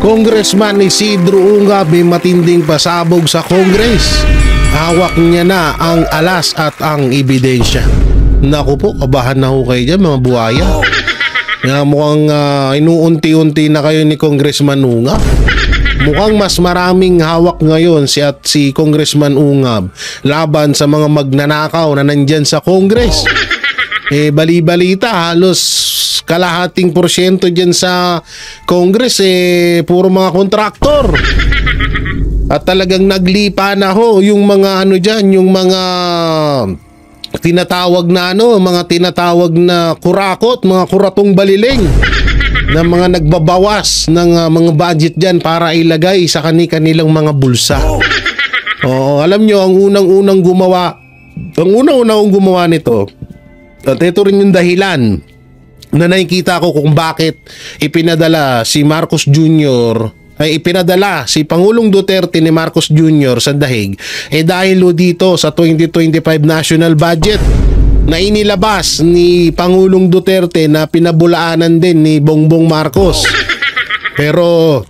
Congressman Isidro Ungab may matinding pasabog sa Congress. Hawak niya na ang alas at ang ebidensya. Naku po, kabahan na ho kayo dyan mga buhaya. Mukhang inuunti-unti na kayo ni Congressman Ungab. Mukhang mas maraming hawak ngayon si Congressman Ungab laban sa mga magnanakaw na nandyan sa Congress. Bali-balita, halos kalahating porsyento dyan sa Congress puro mga kontraktor. At talagang naglipa na ho yung mga dyan, yung mga tinatawag na kurakot, mga kuratong baliling na mga nagbabawas ng mga budget dyan para ilagay sa kanilang mga bulsa. Oo, alam nyo, ang unang-unang gumawa nito, at ito rin yung dahilan na nakikita ko kung bakit ipinadala si Pangulong Duterte ni Marcos Jr. sa dahig, dahil dito sa 2025 national budget na inilabas ni Pangulong Duterte na pinabulaanan din ni Bongbong Marcos. Pero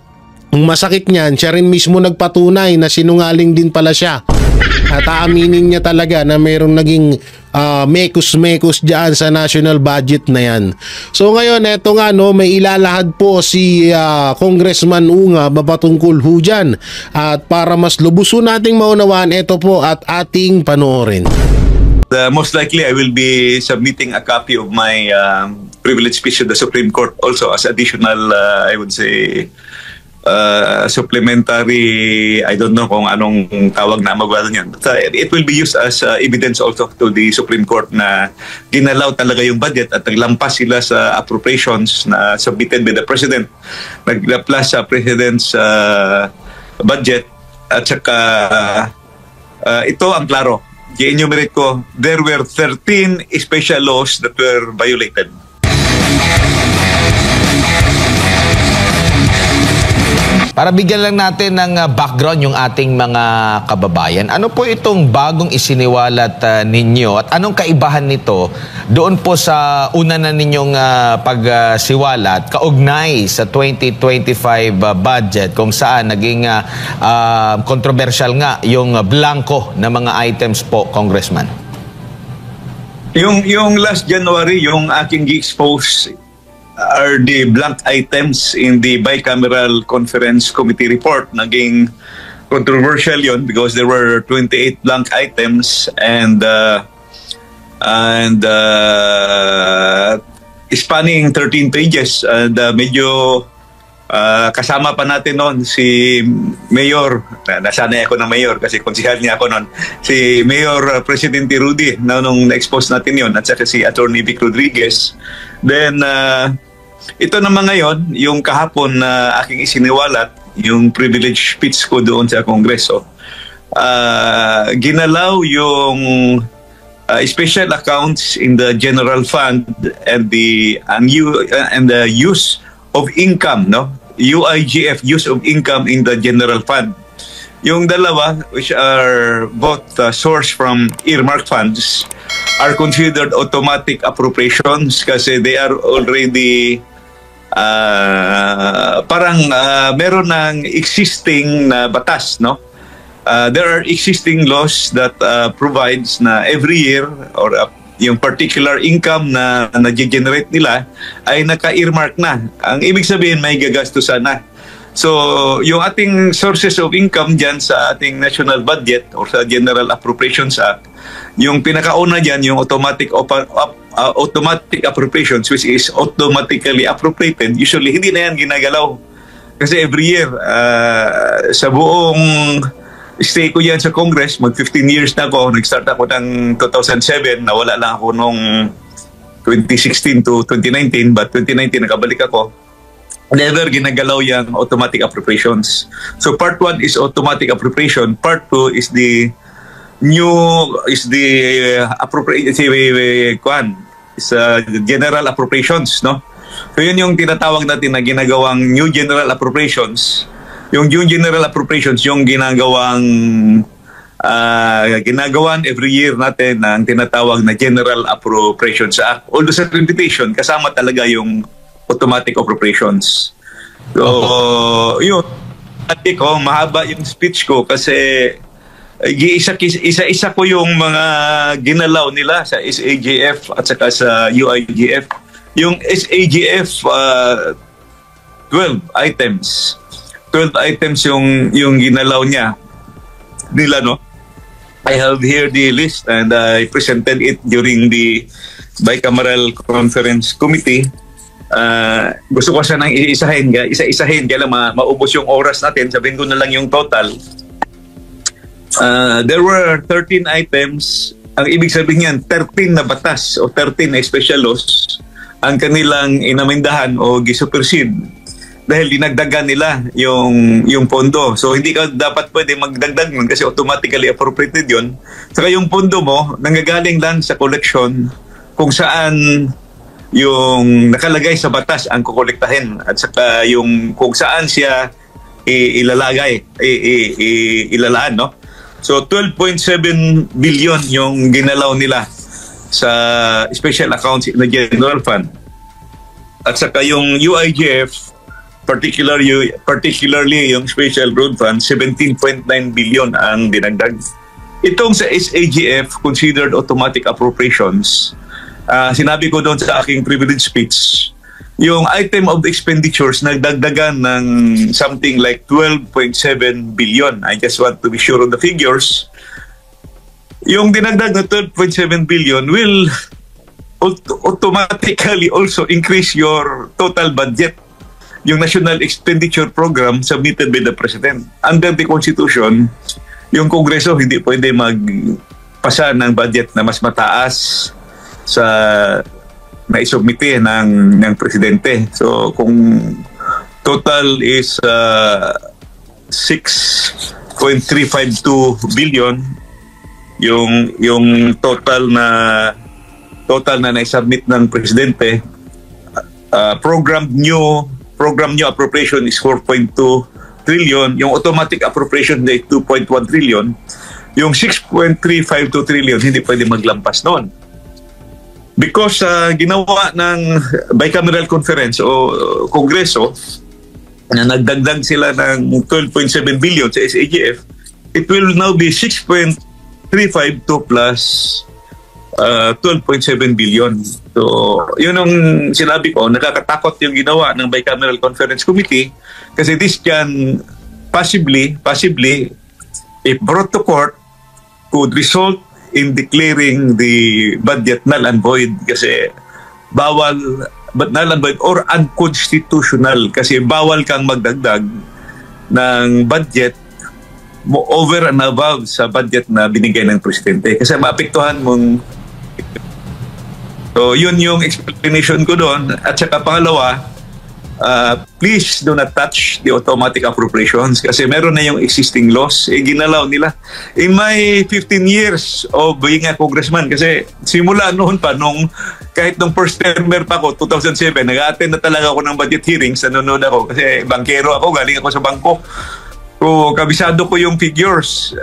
ang masakit niyan, siya rin mismo nagpatunay na sinungaling din pala siya. At aaminin niya talaga na mayroong naging mekos-mekos dyan sa national budget na yan. So ngayon, eto nga may ilalahad po si Congressman Ungab patungkol ho dyan. At para mas lubuso nating maunawaan, eto po at ating panoorin. Most likely, I will be submitting a copy of my privilege speech to the Supreme Court also as additional, I would say, supplementary, I don't know kung anong tawag na magwala niyan. But it will be used as evidence also to the Supreme Court na ginalaw talaga yung budget at naglampas sila sa appropriations na submitted by the President. Naglampas sa President's budget at saka ito ang klaro. I-enumerate ko, there were 13 special laws that were violated. Para bigyan lang natin ng background yung ating mga kababayan, ano po itong bagong isiniwalat ninyo at anong kaibahan nito doon po sa una na ninyong pagsiwalat kaugnay sa 2025 budget kung saan naging controversial nga yung blanco na mga items po, Congressman? Yung last January, yung aking gi-expose are the blank items in the bicameral conference committee report. Naging controversial yon because there were 28 blank items and spanning 13 pages, and medyo kasama pa natin noon si Mayor, nasanay ako ng Mayor kasi konsihal niya ako noon, si Mayor Presidente Rudy nung na-expose natin yon, at saka si Attorney Vic Rodriguez. Then ito naman ngayon, yung kahapon na aking isiniwalat, yung privilege speech ko doon sa Kongreso, ginalaw yung special accounts in the general fund and the use of income, UIGF, use of income in the general fund. Yung dalawa, which are both sourced from earmark funds, are considered automatic appropriations kasi they are already meron ng existing na batas, there are existing laws that provides na every year or yung particular income na na-generate nila ay naka-earmark na. Ang ibig sabihin, may gagastusan na. So, yung ating sources of income dyan sa ating national budget or sa General Appropriations Act, yung pinakauna dyan, yung automatic appropriations, which is automatically appropriated, usually hindi na yan ginagalaw. Kasi every year, sa buong stay ko yan sa Congress, mag 15 years na ako, nag-start ako ng 2007, nawala lang ako nung 2016 to 2019, but 2019 nakabalik ako. Never ginagalaw yung automatic appropriations. So part 1 is automatic appropriation, part 2 is the general appropriations, So yun yung tinatawag natin na ginagawang new general appropriations. Yung new general appropriations, yung ginagawan every year natin ang tinatawag na General Appropriations Act. Although sa implementation, kasama talaga yung automatic appropriations. So, So, yun. Ati ko, mahaba yung speech ko kasi isa-isa ko yung mga ginalaw nila sa SAGF at saka sa UIGF. Yung SAGF, 12 items. 12 items yung ginalaw nila, no? I have here the list and I presented it during the Bicameral Conference Committee. Gusto ko siya nang isa-isahin kaya lang maubos yung oras natin. Sabihin ko na lang yung total. There were 13 items. Ang ibig sabihin yan, 13 na batas o 13 na special laws ang kanilang inamindahan o gisupersede dahil dinagdagan nila yung pondo. So hindi ka dapat pwede magdagdag nun kasi automatically appropriated yun. Saka yung pondo mo nanggagaling lang sa collection kung saan yung nakalagay sa batas ang kukolektahin at saka yung kung saan siya ilalaan, no? So 12.7 billion yung ginalaw nila sa special accounts in the general fund. At saka yung UIGF, particularly yung special road fund, 17.9 billion ang dinagdag. Itong sa SAGF, considered automatic appropriations, sinabi ko doon sa aking privilege speech, yung item of expenditures nagdagdagan ng something like 12.7 billion. I just want to be sure of the figures. Yung dinagdag na 12.7 billion will automatically also increase your total budget. Yung National Expenditure Program submitted by the President. Under the Constitution, yung Kongreso hindi pwede magpasa ng budget na mas mataas sa naisubmite ng Presidente. So kung total is 6.352 billion yung total na naisubmit ng Presidente, program new appropriation is 4.2 trillion, yung automatic appropriation ay 2.1 trillion, yung 6.352 trillion hindi pwede maglampas noon. Because ginawa ng Bicameral Conference o Kongreso na nagdagdag sila ng 12.7 billion sa SAGF, it will now be 6.352 plus 12.7 billion. So, yun ang sinabi ko, nakakatakot yung ginawa ng Bicameral Conference Committee kasi this can possibly, if brought to court, could result in declaring the budget null and void kasi bawal, but null and void or unconstitutional kasi bawal kang magdagdag ng budget over and above sa budget na binigay ng Presidente kasi maapektuhan mong. So yun yung explanation ko doon. At saka pangalawa, please do not touch the automatic appropriations kasi meron na yung existing laws. Ginalaw nila. In my 15 years of being a congressman, kasi simula noon pa, kahit nung first termer pa ako, 2007, nag-attend na talaga ako ng budget hearings, nanonood ako kasi bankero ako, galing ako sa bangko. So kabisado ko yung figures.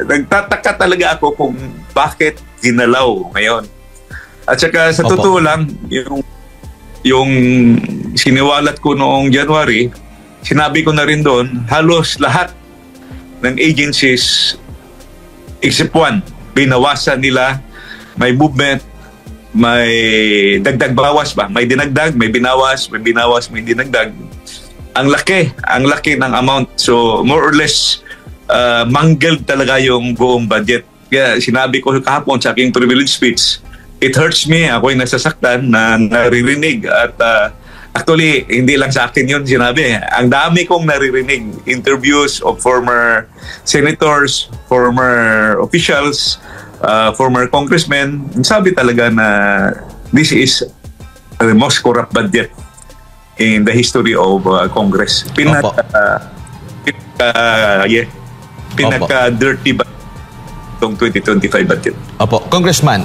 Nagtataka talaga ako kung bakit ginalaw ngayon. At saka sa totoo lang, yung siniwalat ko noong January, sinabi ko na rin doon, halos lahat ng agencies except one, binawasan nila, may movement, may dagdag bawas ba? May dinagdag, may binawas, may dinagdag. Ang laki ng amount. So more or less, mangled talaga yung buong budget. Kaya sinabi ko kahapon sa aking privilege speech, it hurts me, ako'y nasasaktan na naririnig at actually, hindi lang sa akin yun sinabi. Ang dami kong naririnig. Interviews of former senators, former officials, former congressmen. Sabi talaga na this is the most corrupt budget in the history of Congress. Pinaka-dirty budget itong 2025 budget. Opo. Congressman,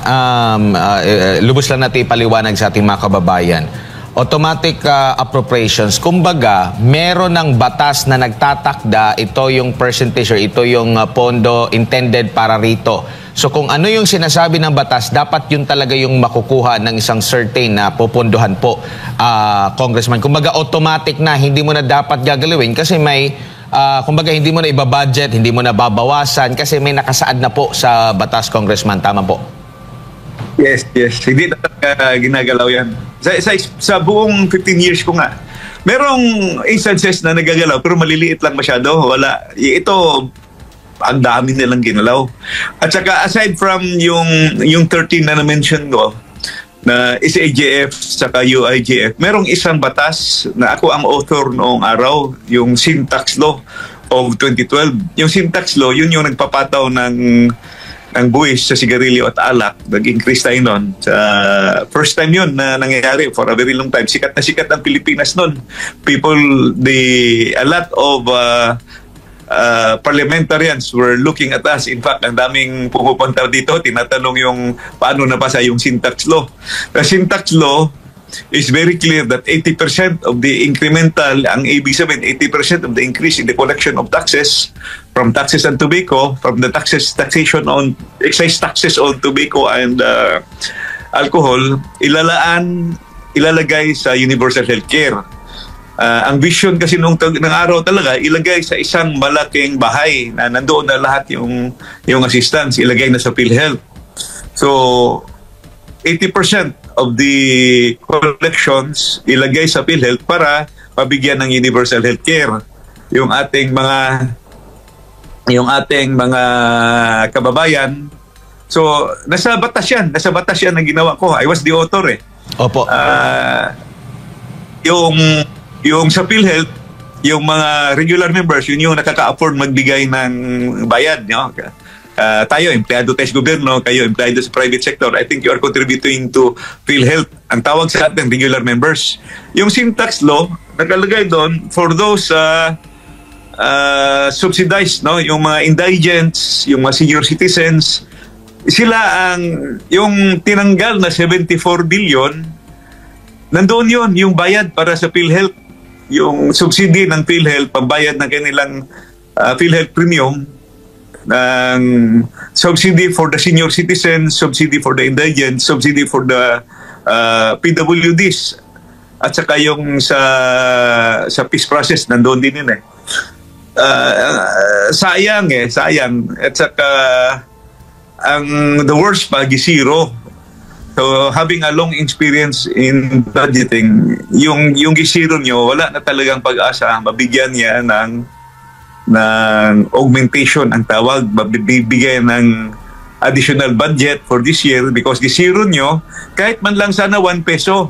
lubos lang natin ipaliwanag sa ating mga kababayan. automatic appropriations, kumbaga, meron ng batas na nagtatakda, ito yung percentage or ito yung pondo intended para rito. So kung ano yung sinasabi ng batas, dapat yun talaga yung makukuha ng isang certain na pupunduhan po, Congressman. Kumbaga automatic na, hindi mo na dapat gagalawin kasi may, kumbaga hindi mo na ibabudget, hindi mo na babawasan kasi may nakasaad na po sa batas, Congressman. Tama po? Yes. Hindi na talaga ginagalaw yan. Sa buong 15 years ko nga, merong instances na nagagalaw pero maliliit lang masyado. Wala. Ito, ang dami nilang ginalaw. At saka aside from yung 13 na na-mention ko, na SAJF saka UIJF, merong isang batas na ako ang author noong araw, yung Syntax Law of 2012. Yung Syntax Law, yun yung nagpapataw ng buwis sa sigarilyo at alak. Nag-increase tayo nun. First time yun na nangyayari for a very long time. Sikat na sikat ang Pilipinas nun. A lot of parliamentarians were looking at us. In fact, ang daming pumupunta dito, tinatanong yung paano nabasa yung Syntax Law. The Syntax Law is very clear that 80% of the incremental, ang ibig sabihin, 80% of the increase in the collection of taxes from taxes on tobacco, from the taxation on excise taxes on tobacco and alcohol, ilalagay sa universal healthcare. Ang vision kasi ng araw talaga, ilagay sa isang malaking bahay na nandoon na lahat yung assistance, ilagay na sa PhilHealth. So, 80% of the collections ilagay sa PhilHealth para pabigyan ng universal healthcare yung ating mga kababayan. So, nasa batas yan na ginawa ko. I was the author eh. Opo. Yung sa PhilHealth, yung mga regular members, yun yung nakaka-afford magbigay ng bayad. No? Tayo, empleyado tayo sa gobyerno, kayo, empleyado sa private sector. I think you are contributing to PhilHealth. Ang tawag sa atin, regular members. Yung Syntax Law, nakalagay doon for those subsidized, no? Yung mga indigents, yung mga senior citizens, sila yung tinanggal na 74 billion, nandoon yun, yung bayad para sa PhilHealth. Yung subsidy ng PhilHealth, pambayad ng kanilang PhilHealth premium, ng subsidy for the senior citizens, subsidy for the indigents, subsidy for the PWDs, at saka yung sa peace process, nandoon din yun eh. Sayang. At saka, the worst pa, gisiro. So, having a long experience in budgeting, yung gisiro nyo, wala na talagang pag-asa. Mabigyan niya ng augmentation ang tawag, mabibigyan ng additional budget for this year because gisiro nyo, kahit man lang sana 1 peso.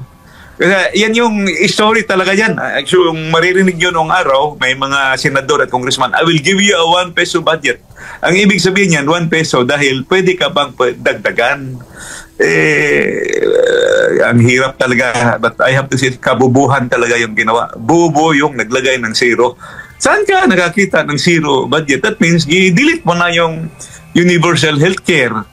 Kasi yan yung story talaga yan. Actually, yung maririnig nyo noong araw, may mga senador at congressman, I will give you a 1 peso budget. Ang ibig sabihin yan, 1 peso dahil pwede ka bang dagdagan. Ang hirap talaga, but I have to say, kabubuhan talaga yung ginawa. Bubo yung naglagay ng zero. Saan ka nakakita ng zero budget? That means, i-delete mo na yung universal healthcare.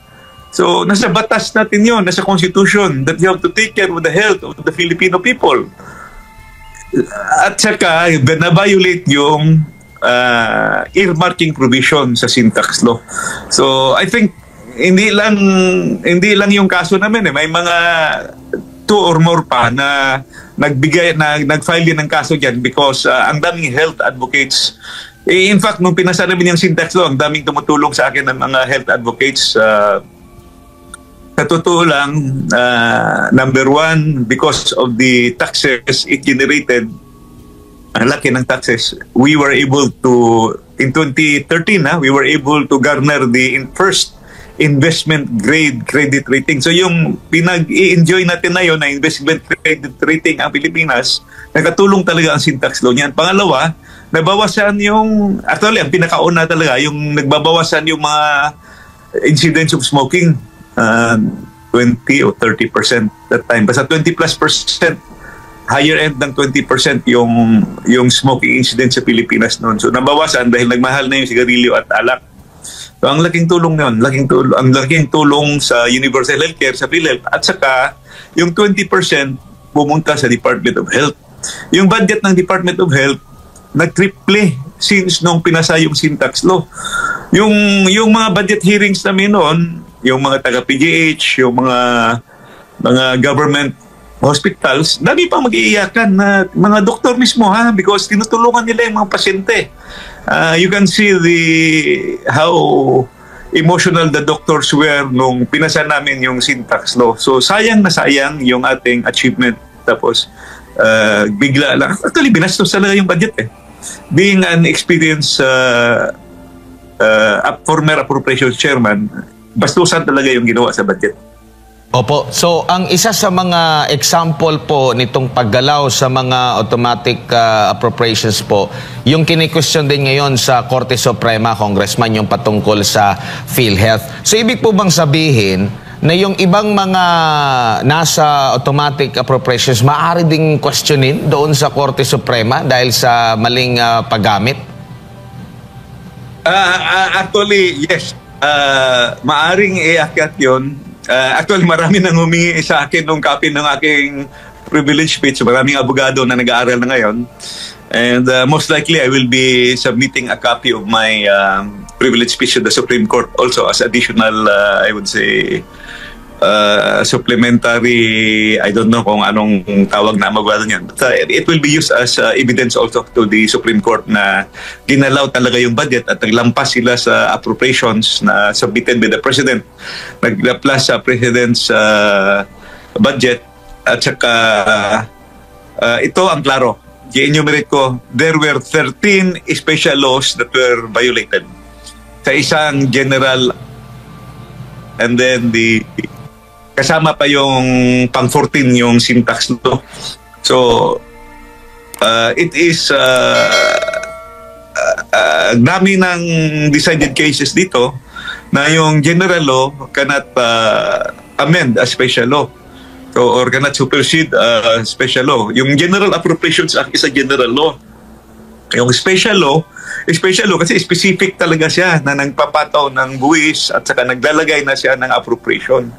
So, nasa batas natin yun, nasa constitution, that you have to take care of the health of the Filipino people. At saka, na-violate yung earmarking provision sa Syntax Law. So, I think, hindi lang yung kaso namin eh. May mga 2 or more pa na nag-file din ng kaso dyan because ang daming health advocates. In fact, nung pinasa namin yung Syntax Law, ang daming tumutulong sa akin ng mga health advocates. Sa totoo lang, number 1, because of the taxes it generated, ang laki ng taxes, we were able to, in 2013, we were able to garner the first investment grade credit rating. So yung pinag-i-enjoy natin na yun na investment credit rating ang Pilipinas, nakatulong talaga ang Syntax Law niyan. Pangalawa, nabawasan yung, actually ang pinakauna talaga, yung nagbabawasan yung mga incidents of smoking, 20 or 30% that time. Basta 20+%, higher end ng 20% yung smoking incidents sa Pilipinas noon. So nabawasan dahil nagmahal na yung sigarilyo at alak. So, ang laking tulong yun, ang laking tulong sa universal healthcare, sa PhilHealth, at saka yung 20% pumunta sa Department of Health. Yung budget ng Department of Health, nag-triple since nung pinasa yung syntax law. Yung mga budget hearings namin noon, yung mga taga-PGH, yung mga government hospitals, dami pang mag-iiyakan na mga doktor mismo, because tinutulungan nila yung mga pasyente. You can see how emotional the doctors were nung pinasa namin yung syntax law. So sayang na sayang yung ating achievement. Tapos bigla lang. Actually, binastos talaga yung budget Being an experienced former appropriations chairman, bastusan talaga yung ginawa sa budget. Opo. So, ang isa sa mga example po nitong paggalaw sa mga automatic appropriations po, yung kini-question din ngayon sa Korte Suprema, Congressman, yung patungkol sa PhilHealth. So, ibig po bang sabihin na yung ibang mga nasa automatic appropriations maaari ding questionin doon sa Korte Suprema dahil sa maling paggamit? Actually, yes. Maaring iakyat yun. Actually, marami nang humingi sa akin nung copy ng aking privilege speech. Maraming abogado na nag-aaral na ngayon. And most likely, I will be submitting a copy of my privilege speech to the Supreme Court also as additional, I would say, supplementary, I don't know kung anong tawag na magwala niyan. But it will be used as evidence also to the Supreme Court na ginalaw talaga yung budget at naglampas sila sa appropriations na submitted by the President. Naglampas sa President's budget at saka ito ang klaro. I-enumerate ko, there were 13 special laws that were violated sa isang general, and then kasama pa yung pang-14 yung syntax law. So, it is dami ng decided cases dito na yung general law cannot amend a special law. So, or cannot supersede special law. Yung General Appropriations Act is a general law. Yung special law kasi specific talaga siya na nagpapataw ng buwis at saka naglalagay na siya ng appropriation.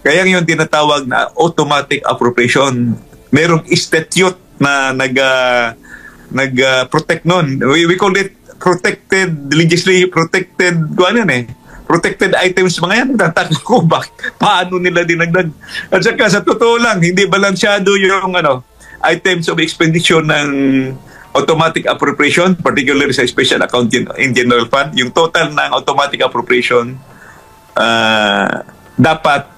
Kaya yung tinatawag na automatic appropriation. Merong statute na nag-protect nun. We call it protected protected items, mga yan. Nagtataka ko paano nila dinagdag. At saka sa totoo lang, hindi balansyado yung items of expenditure ng automatic appropriation, particularly sa special account in general fund. Yung total ng automatic appropriation dapat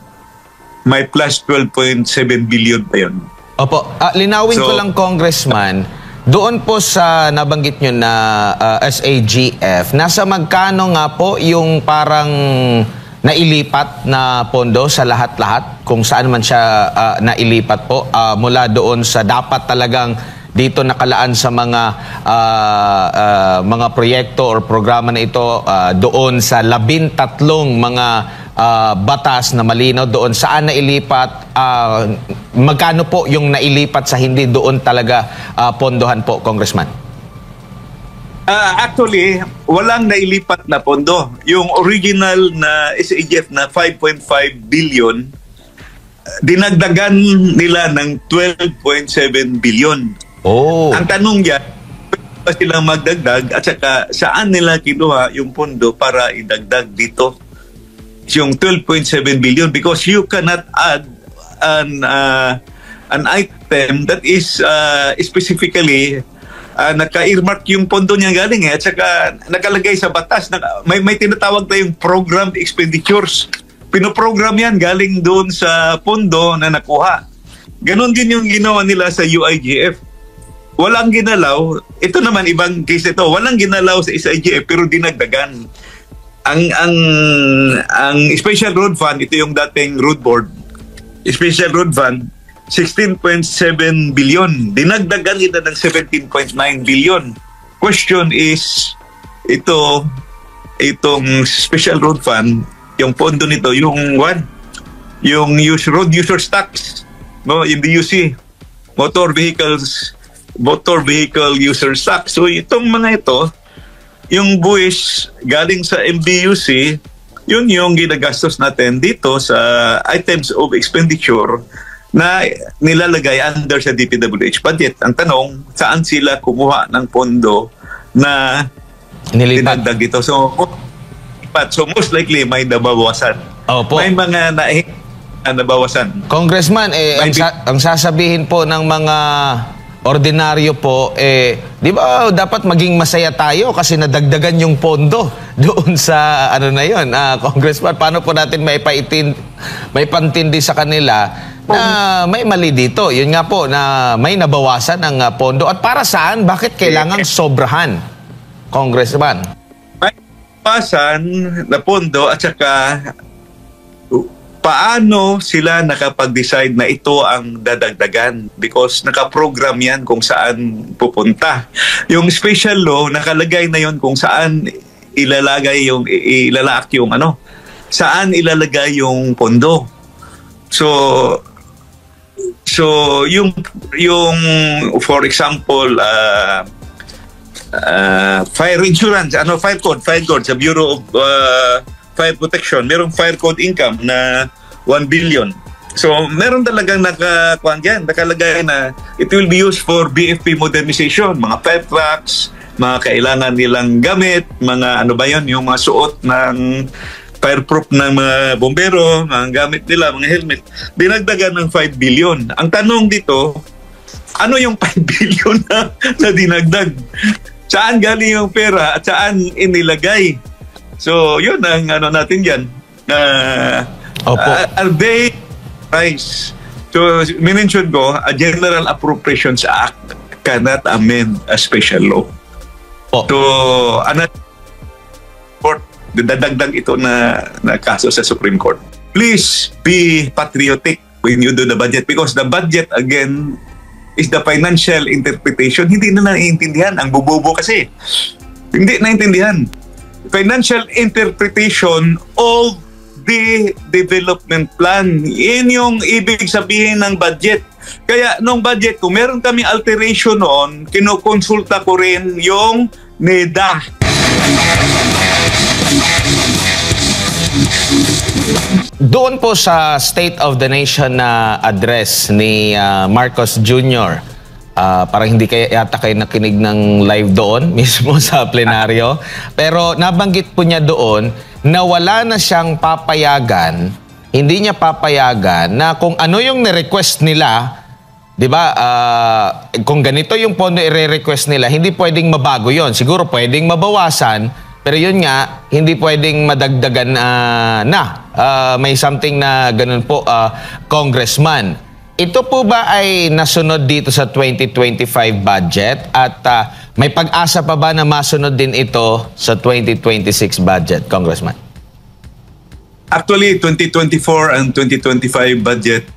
may plus 12.7 billion pa yun. Opo. Linawin ko lang, Congressman, doon po sa nabanggit nyo na SAGF, nasa magkano nga po yung parang nailipat na pondo sa lahat-lahat, kung saan man siya nailipat po, mula doon sa dapat talagang dito nakalaan sa mga proyekto or programa na ito, doon sa 13 mga batas na malinaw doon, saan nailipat, magkano po yung nailipat sa hindi doon talaga pondohan po, Congressman? Actually, walang nailipat na pondo. Yung original na SAGF na 5.5 billion, dinagdagan nila ng 12.7 billion. Oh. Ang tanong niya, pa silang magdagdag at saka saan nila kinuha yung pondo para idagdag dito yung 12.7 billion, because you cannot add an item that is specifically naka-earmark yung pondo niya galing at saka nakalagay sa batas na may tinatawag tayong program expenditures. Pinoprogram yan galing doon sa pondo na nakuha. Ganon din yung ginawa nila sa UIGF. Walang ginalaw. Ito naman ibang case ito. Walang ginalaw sa SIGF pero dinagdagan. Ang Special Road Fund, ito yung dating road board. Special Road Fund, 16.7 billion. Dinagdagan nila ng 17.9 billion. Question is, itong Special Road Fund, yung pondo nito, yung road users tax, no, yung DUC, motor vehicle users tax. So itong mga ito, yung buwis galing sa MBUC, yun yung ginagastos natin dito sa items of expenditure na nilalagay under sa DPWH budget. Ang tanong, saan sila kumuha ng pondo na Nilipat. dinagdag ito? So most likely may nabawasan. Opo. May mga nabawasan. Congressman, ang sasabihin po ng mga ordinaryo po, di ba dapat maging masaya tayo kasi nadagdagan yung pondo doon sa ano na yun. Congressman, paano po natin may pantindi sa kanila na may mali dito? Yun nga po, na may nabawasan ng pondo. At para saan? Bakit kailangang sobrahan, Congressman? May nabawasan na pondo at saka paano sila nakapag-decide na ito ang dadagdagan? Because nakaprogram yan kung saan pupunta. Yung special law, nakalagay na yon kung saan ilalak yung ano, saan ilalagay yung pondo. So yung for example, fire insurance, fire code sa Bureau of Fire Protection, merong fire code income na 1 billion. So, meron talagang nakalagay na it will be used for BFP modernization, mga fire trucks, mga kailangan nilang gamit, mga ano ba yun, yung mga suot ng fireproof ng mga bombero, mga gamit nila, mga helmet. Dinagdagan ng 5 billion. Ang tanong dito, ano yung 5 billion na dinagdag? Saan galing yung pera at saan inilagay? So, yun ang ano natin yan. Are they price? So, minention ko, a General Appropriations Act cannot amend a special law. So, dadagdag ito na kaso sa Supreme Court. Please be patriotic when you do the budget because the budget, again, is the financial interpretation. Hindi na naiintindihan. Ang bubobo kasi. Hindi naiintindihan. Financial interpretation of the development plan. Yan yung ibig sabihin ng budget. Kaya nung budget, kung meron kami alteration noon, kinukonsulta ko rin yung NEDA. Doon po sa State of the Nation na address ni Marcos Jr., parang hindi yata kayo nakinig ng live doon mismo sa plenaryo. Pero nabanggit po niya doon na wala na siyang papayagan, hindi niya papayagan na kung ano yung ni-request nila, di ba, kung ganito yung pondo i-request nila, hindi pwedeng mabago yon. Siguro pwedeng mabawasan, pero yun nga, hindi pwedeng madagdagan may something na ganun po, Congressman. Ito po ba ay nasunod dito sa 2025 budget at may pag-asa pa ba na masunod din ito sa 2026 budget, Congressman? Actually, 2024 and 2025 budget,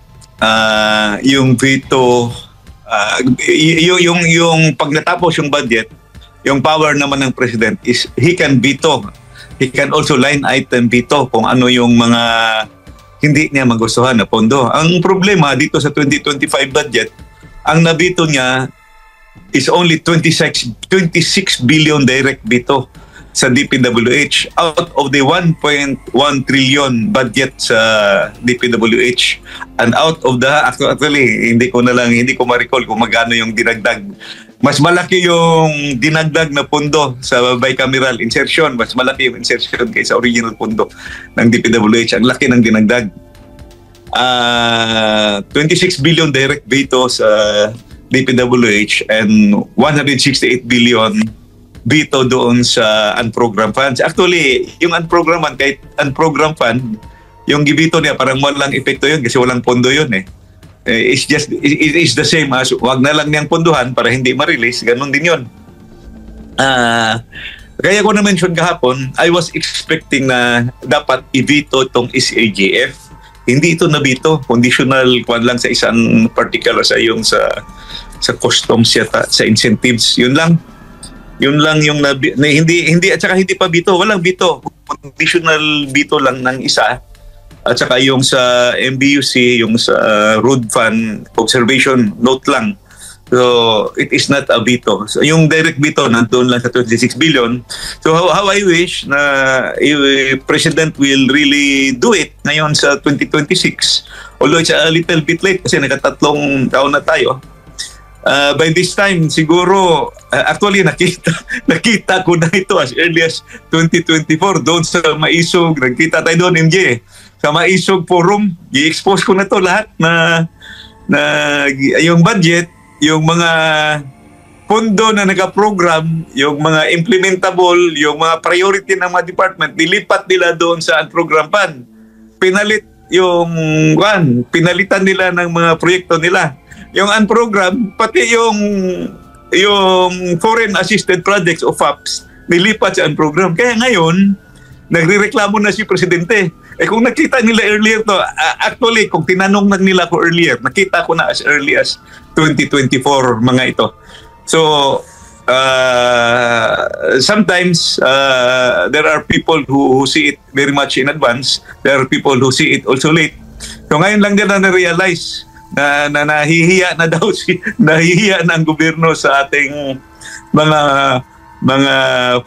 yung veto, yung pag natapos yung budget, yung power naman ng President is he can veto. He can also line item veto kung ano yung mga hindi niya magustuhan na pondo. Ang problema dito sa 2025 budget, ang nabito niya is only 26 billion direct veto sa DPWH out of the 1.1 trillion budget sa DPWH. And out of the, actually, hindi ko ma-recall kung magkano yung dinagdag. Mas malaki yung dinagdag na pondo sa bicameral insertion. Mas malaki yung insertion kaysa original pondo ng DPWH. Ang laki ng dinagdag. 26 billion direct veto sa DPWH and 168 billion veto doon sa unprogrammed funds. Actually, yung unprogrammed fund, kahit unprogrammed fund, yung gibito niya parang walang epekto yun kasi walang pondo yun eh. It is the same as wag na lang niyang ponduhan para hindi ma-release. Ganon din yun. Kaya ko na-mention kahapon, I was expecting na dapat i-veto itong SAGF. Hindi ito na-veto. Conditional kwan lang sa isang particular sa customs yata, sa incentives. Yun lang yung hindi at saka hindi pa veto. Walang veto. Conditional veto lang ng isa. At saka yung sa MBUC, yung sa road fund observation note lang. So, it is not a veto. So, yung direct veto nandun lang sa 26 billion. So, how I wish na President will really do it ngayon sa 2026 Although it's a little bit late kasi nagkatatlong taon na tayo. By this time, siguro, actually nakita ko na ito as early as 2024 doon sa Maisog. Nagkita tayo doon, MJ. Sa Maisog Forum, i-expose ko na to lahat na yung budget, yung mga pondo na naka-program, yung mga implementable, yung mga priority ng mga department, nilipat nila doon sa program fund. Pinalitan nila ng mga proyekto nila. Yung unprogram, pati yung foreign assisted projects o FAPs, nilipat sa unprogram. Kaya ngayon, nagrereklamo na si Presidente. Kung nakita nila earlier to, actually, kung tinanong na nila ko earlier, nakita ko na as early as 2024 mga ito. So, sometimes there are people who see it very much in advance. There are people who see it also late. So ngayon lang nila na-realize na nahihiya na daw nahihiya na ang gobyerno sa ating mga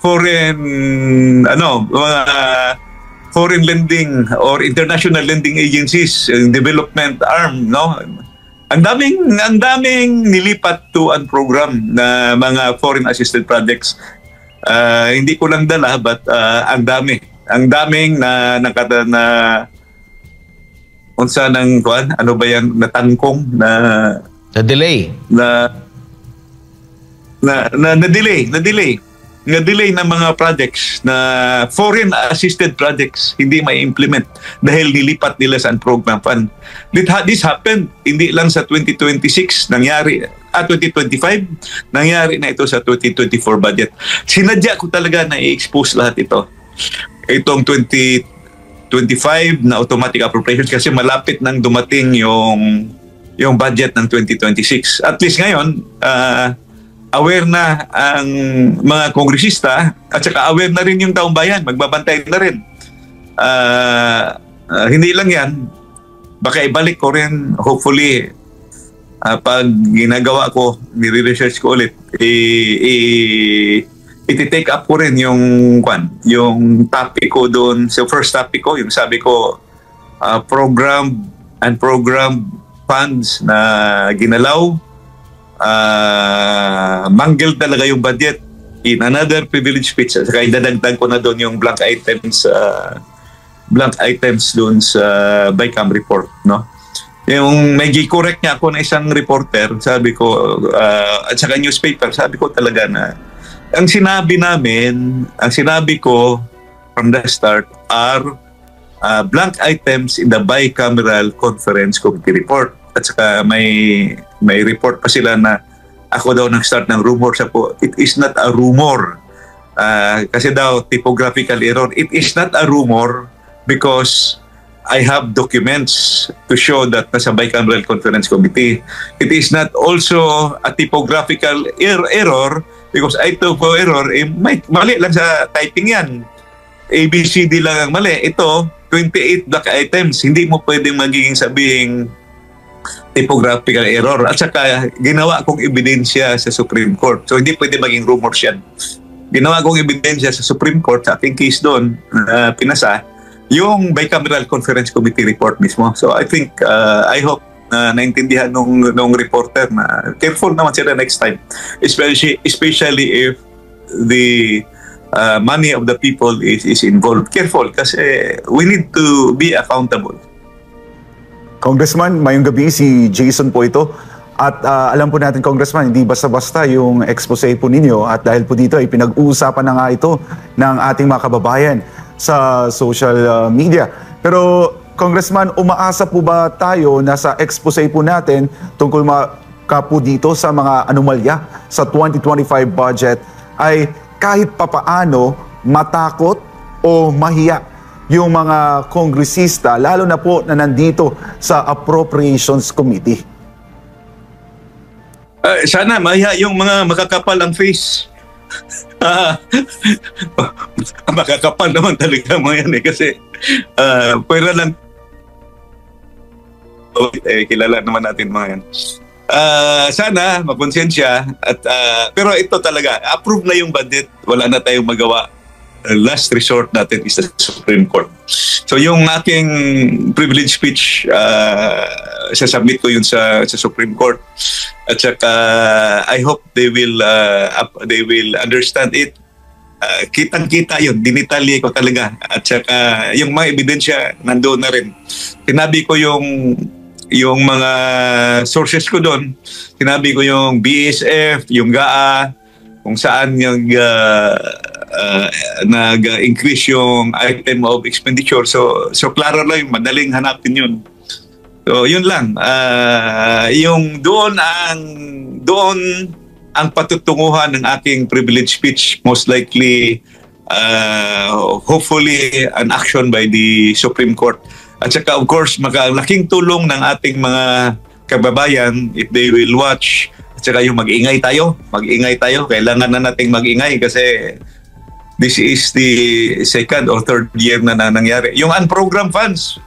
foreign foreign lending or international lending agencies, development arm, no? Ang daming nilipat to program na mga foreign assisted projects. Hindi ko lang dala but ang daming na unsa nang kuan, ano ba yan, natangkong na delay ng mga projects na foreign assisted projects hindi may implement dahil nilipat nila sa program fund. This happened hindi lang sa 2026 nangyari 2025 nangyari na ito sa 2024 budget. Sinadya ko talaga na i-expose lahat ito. Itong 2025 na automatic appropriations kasi malapit nang dumating yung budget ng 2026. At least ngayon aware na ang mga kongresista at saka aware na rin yung taong bayan, magbabantay na rin. Hindi lang yan, baka ibalik ko rin, hopefully, pag ginagawa ko, nire-research ko ulit, iti-take up ko rin yung topic ko doon, so first topic ko, yung sabi ko, program and program funds na ginalaw, manggil talaga yung budget in another privilege speech. Saka idadagdag ko na doon yung blank items doon sa BICAM report, no? Yung may correct niya ako na isang reporter, sabi ko at saka newspaper, sabi ko talaga na ang sinabi ko from the start are blank items in the bicameral conference committee report. At saka may report pa sila na ako daw nag-start ng rumor. It is not a rumor. Kasi daw typographical error. It is not a rumor because I have documents to show that nasa bicameral conference committee. It is not also a typographical error because I took for error. Mali lang sa typing yan. ABCD lang ang mali. Ito, 28 black items. Hindi mo pwedeng magiging sabihing typographical error at saka ginawa kong ebidensya sa Supreme Court. So hindi pwede maging rumors yan. Ginawa kong ebidensya sa Supreme Court sa aking case doon pinasa yung bicameral conference committee report mismo. So I think I hope naintindihan nung reporter na careful naman sila next time, especially if the money of the people is involved. Careful kasi we need to be accountable. Congressman, mayong gabi, si Jason po ito. At alam po natin, Congressman, hindi basta-basta yung expose po ninyo. At dahil po dito ay pinag-uusapan na nga ito ng ating mga kababayan sa social media. Pero, Congressman, umaasa po ba tayo na sa expose po natin tungkol po dito sa mga anomalya sa 2025 budget ay kahit papaano matakot o mahiya yung mga kongresista, lalo na po na nandito sa Appropriations Committee? Sana maya yung mga makakapal ang face. Makakapal naman talaga mga yan kasi pwera lang kilala naman natin mga yan. Sana makonsensya at pero ito talaga approve na yung budget, wala na tayong magawa. last resort natin is the Supreme Court. So yung aking privilege speech, sasubmit ko yun sa Supreme Court. At saka I hope they will understand it. Kitang-kita yun, dinitalye ko talaga. At saka yung mga ebidensya nandoon na rin. Sinabi ko yung mga sources ko doon. Sinabi ko yung BSF, yung GAA, kung saan yung nag-increase yung item of expenditure. So klaro lang, madaling hanapin yun. So yun lang. Yung doon ang patutunguhan ng aking privilege speech, most likely hopefully an action by the Supreme Court. At saka of course malaking tulong ng ating mga kababayan if they will watch. At saka yung mag-ingay tayo, kailangan na nating mag-ingay kasi this is the second or third year na nangyari. Yung unprogrammed funds,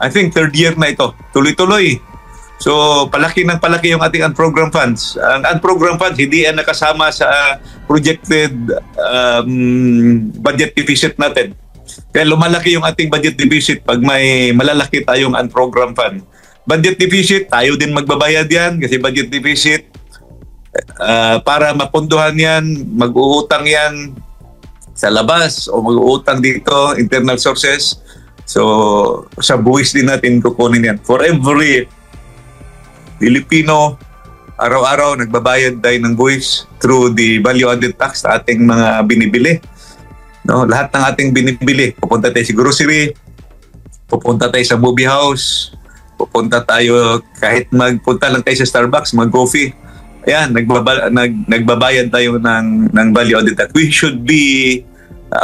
I think third year na ito, tuloy-tuloy. So palaki yung ating unprogrammed funds. Ang unprogrammed funds hindi yan nakasama sa projected budget deficit natin. Kaya lumalaki yung ating budget deficit pag may malalaki tayong unprogrammed fund. Budget deficit, tayo din magbabayad yan kasi budget deficit, para mapunduhan yan, mag-uutang yan sa labas o mag-uutang dito, internal sources. So, sa buwis din natin kukunin yan. For every Pilipino, araw-araw nagbabayad tayo ng buwis through the value-added tax na ating mga binibili. No, lahat ng ating binibili, pupunta tayo sa grocery, pupunta tayo sa movie house, pupunta tayo kahit magpunta lang tayo sa Starbucks, mag-coffee. Ayan, nagbabayad tayo ng value-added tax. We should be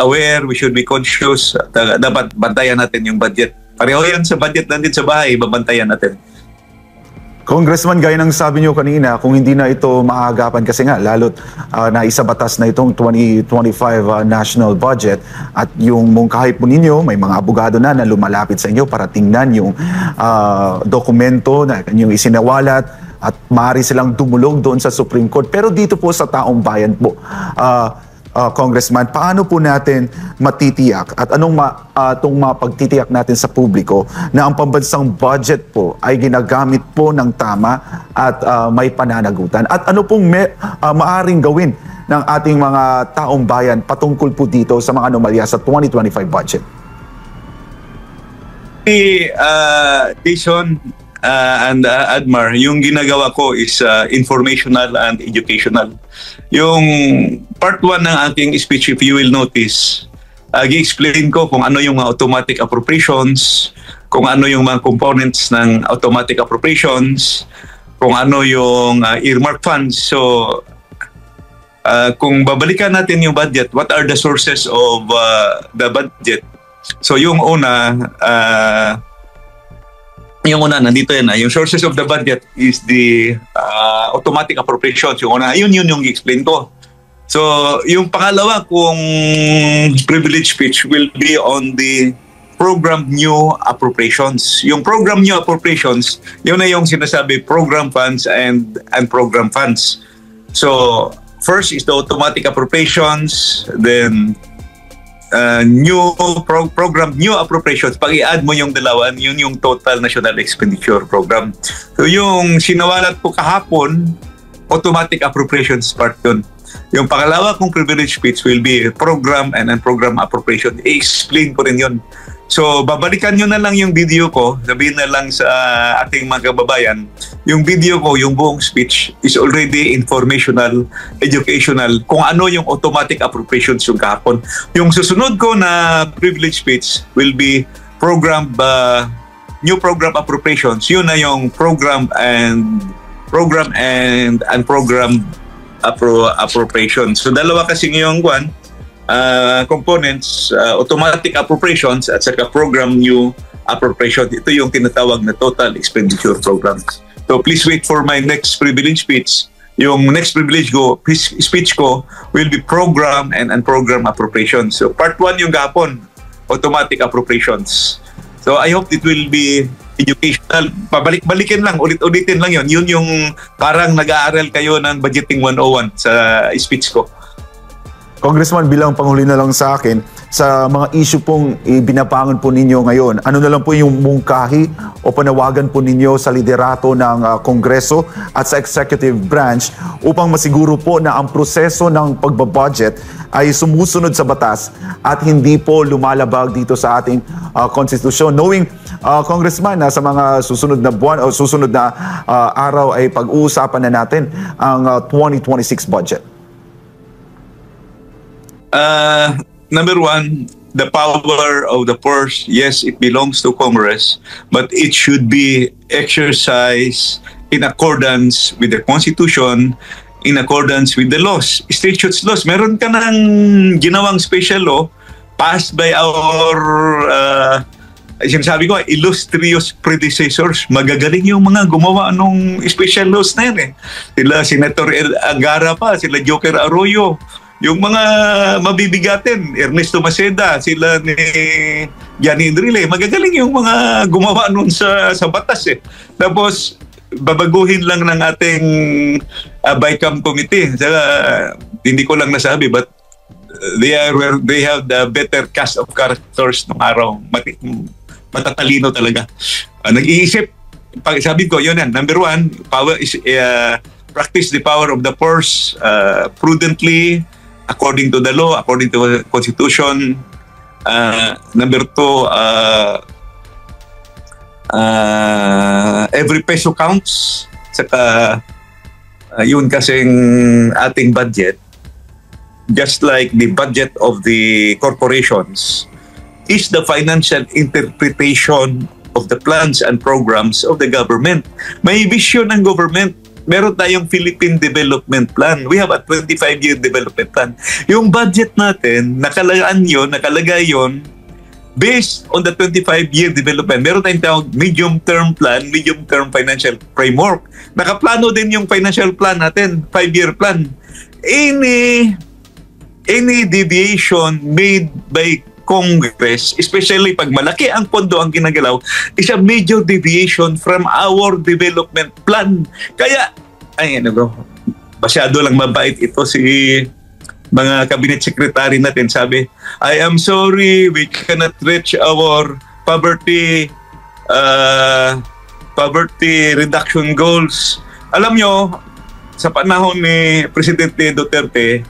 aware, we should be conscious. Dapat bantayan natin yung budget. Pareho yan sa budget nandito sa bahay, babantayan natin. Congressman, gaya ng sabi niyo kanina, kung hindi na ito maagapan kasi nga, lalo't naisabatas na itong 2025 national budget at yung mungkahi po ninyo, may mga abogado na lumalapit sa inyo para tingnan yung dokumento na yung isinawalat at maaari silang dumulog doon sa Supreme Court. Pero dito po sa taong bayan po, Congressman, paano po natin matitiyak at anong mapagtitiyak natin sa publiko na ang pambansang budget po ay ginagamit po ng tama at may pananagutan? At ano pong maaring gawin ng ating mga taong bayan patungkol po dito sa mga anomalya sa 2025 budget? Jason and Admar, yung ginagawa ko is informational and educational. Yung part 1 ng ating speech, if you will notice, i-explain ko kung ano yung mga automatic appropriations, kung ano yung mga components ng automatic appropriations, kung ano yung earmark funds. So, kung babalikan natin yung budget, what are the sources of the budget? So, yung una, nandito yan. Yung sources of the budget is the automatic appropriations. Yung una, yun yung i-explain ko. So, yung pangalawa kong privilege speech will be on the program new appropriations. Yung program new appropriations, yun na yung sinasabi program funds and program funds. So, first is the automatic appropriations, then program new appropriations. Pag i-add mo yung dalawa, yun yung total national expenditure program. So yung sinawalat ko kahapon, automatic appropriations part yun. Yung pangalawa kong privilege speech will be program and program appropriation. I-explain ko rin yun. So babalikan nyo na lang yung video ko, sabihin na lang sa ating mga kababayan, yung video ko, yung buong speech is already informational, educational, kung ano yung automatic appropriations yung kahapon. Yung susunod ko na privilege speech will be new program appropriations. Yun na yung program and program appropriations. So dalawa kasi yung components, automatic appropriations at saka program new appropriation. Ito yung tinatawag na total expenditure programs. So please wait for my next privilege speech. Yung next speech ko will be program and program appropriations. So part 1 yung gahapon, automatic appropriations. So I hope it will be educational. Pabalik-balikin lang, ulit-ulitin lang yun. Yun yung parang nag-aaral kayo ng budgeting 101 sa speech ko. Congressman, bilang panghuli na lang sa akin, sa mga issue pong binabangon po ninyo ngayon, ano na lang po yung mungkahi o panawagan po ninyo sa liderato ng Kongreso at sa executive branch upang masiguro po na ang proseso ng pagbabudget ay sumusunod sa batas at hindi po lumalabag dito sa ating konstitusyon. Knowing, Congressman, na sa mga susunod na buwan o susunod na araw ay pag-uusapan na natin ang 2026 budget. Number one, the power of the purse, yes, it belongs to Congress, but it should be exercised in accordance with the Constitution, in accordance with the laws, statutes laws. Meron ka ng ginawang special law passed by our, sinasabi ko, illustrious predecessors. Magagaling yung mga gumawa ng special laws na yan eh. Sila Senator Angara pa, sila Joker Arroyo, yung mga mabibigatin, Ernesto Maceda, sila ni Gianni Enrile, magagaling yung mga gumawa nun sa batas eh. Tapos, babaguhin lang ng ating BICAM committee. Hindi ko lang nasabi, but they have the better cast of characters ng araw. Matatalino talaga. Nag-iisip, sabi ko, yun yan. Number one, power is practice the power of the purse prudently, according to the law, according to the Constitution. Number two, every peso counts. Saka, yun kasing ating budget, just like the budget of the corporations, is the financial interpretation of the plans and programs of the government. May vision ng government. Meron tayong Philippine Development Plan. We have a 25-year development plan. Yung budget natin, nakalagay yun based on the 25-year development. Meron tayong tawag medium-term plan, medium-term financial framework. Nakaplano din yung financial plan natin, 5-year plan. Any deviation made by Congress, especially pag malaki ang pondo ang ginagalaw, is a major deviation from our development plan. Kaya, masyado lang mabait ito si mga cabinet secretary natin. Sabi, I am sorry, we cannot reach our poverty reduction goals. Alam nyo, sa panahon ni Presidente Duterte,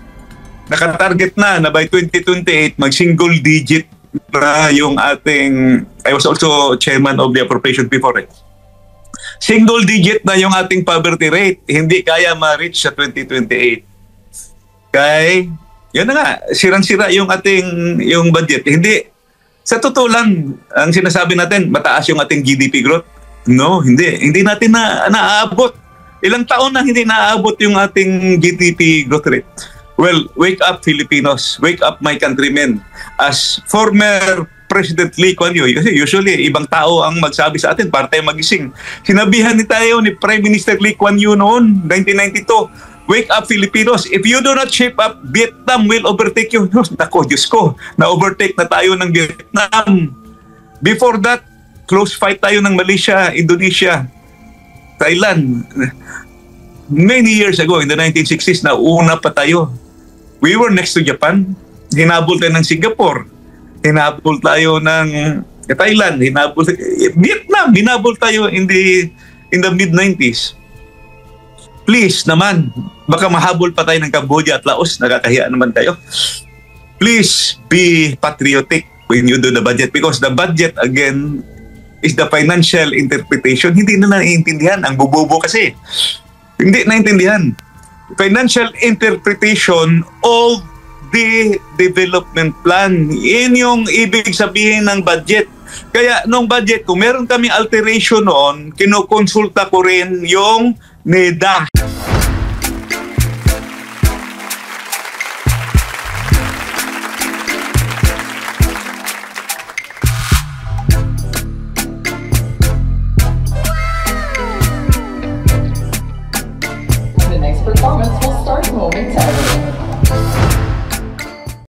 nakatarget na by 2028 mag-single digit na yung ating, I was also chairman of the appropriation before it. Single digit na yung ating poverty rate. Hindi kaya ma-reach sa 2028. Kaya, yun na nga, sirang-sira yung ating yung budget. Hindi, sa totoo lang, ang sinasabi natin, mataas yung ating GDP growth. No, hindi. Hindi natin naaabot. Ilang taon na hindi naaabot yung ating GDP growth rate. Well, wake up Filipinos, wake up my countrymen. As former President Lee Kuan Yew, usually ibang tao ang magsabi sa atin para tayo magising. Sinabihan ni Prime Minister Lee Kuan Yew noon, 1992, wake up Filipinos. If you do not shape up, Vietnam will overtake you. Nako, Diyos ko, na-overtake na tayo ng Vietnam. Before that, close fight tayo ng Malaysia, Indonesia, Thailand. Many years ago, in the 1960s, nauna pa tayo. We were next to Japan. Hinabol tayo ng Singapore. Hinabol tayo ng Thailand. Vietnam. Hinabol tayo in the mid-90s. Please naman, baka mahabol pa tayo ng Cambodia at Laos. Nakakahiya naman tayo. Please be patriotic when you do the budget, because the budget, again, is the financial interpretation. Hindi na naiintindihan. Ang bobobo kasi. Hindi naiintindihan. Financial interpretation of the development plan. Yan yung ibig sabihin ng budget. Kaya nung budget, kung meron kaming alteration noon, kinukonsulta ko rin yung NEDA. The next performance will start momentarily.